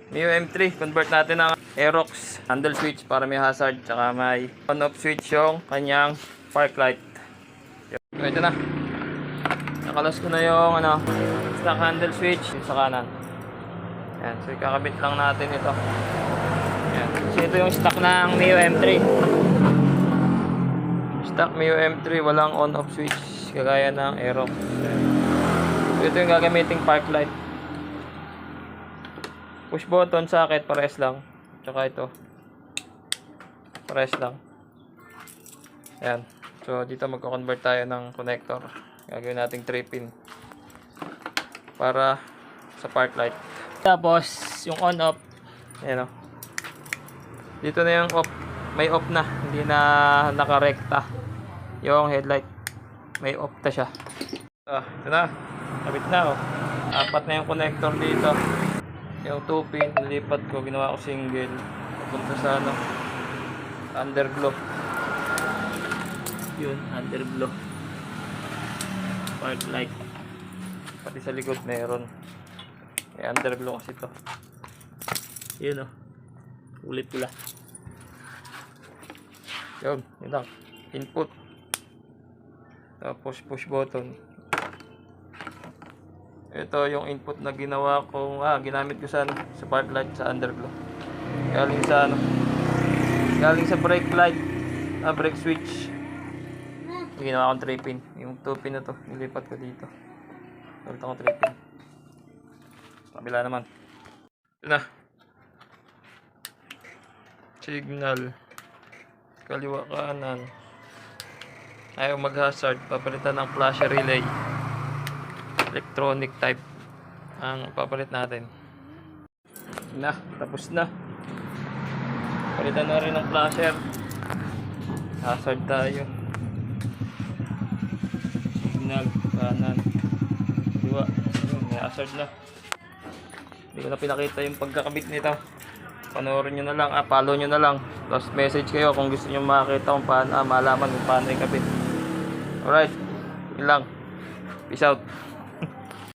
Mio M3, convert natin ng Aerox handle switch para may hazard, tsaka may on-off switch yung kanyang park light. So, ito na. Nakalas ko na yung stock handle switch sa kanan. Yan, so ikakabit lang natin ito. Yan. So ito yung stock ng Mio M3. Stock Mio M3, walang on-off switch kagaya ng Aerox. So ito yung gagamiting park light. Push button, socket, pares lang. Tsaka ito. Pares lang. Yan. So dito magko-convert tayo ng connector. Gagawin nating 3 pin para sa park light. Tapos yung on off, ayan o. Dito na yung off, may off na, hindi na nakarekta yung headlight, may off na siya. Ito na, kabit na o. 4 na yung connector dito. Yung 2 pin nilipat ko, ginawa ko single papunta sa underglow. Yun, underglow park light, pati sa likod meron. May underglow kasi ito. Yun o, ulit pula. Yun lang, input, tapos push button. Ito yung input na ginawa ko, ginamit ko sa park light, sa underglow. Galing sa brake light, brake switch. Ginawa akong 3 pin. Yung 2 pin na to, nilipat ko dito. Ulit akong 3 pin. Kabila naman. Ito na. Signal. Kaliwa kanan. Ayaw mag-hazard. Papalitan ng flasher relay. Electronic type ang papalit natin. Na, tapos na. Palitan na rin ng flasher. Hazard tayo. Signal, kanan, diwa. May hazard na. Hindi ko na pinakita yung pagkakabit nito. Panoorin nyo na lang, follow nyo na lang. Last message kayo kung gusto nyo makakita kung paano, malaman kung paano ikabit. Alright, yun lang. Peace out.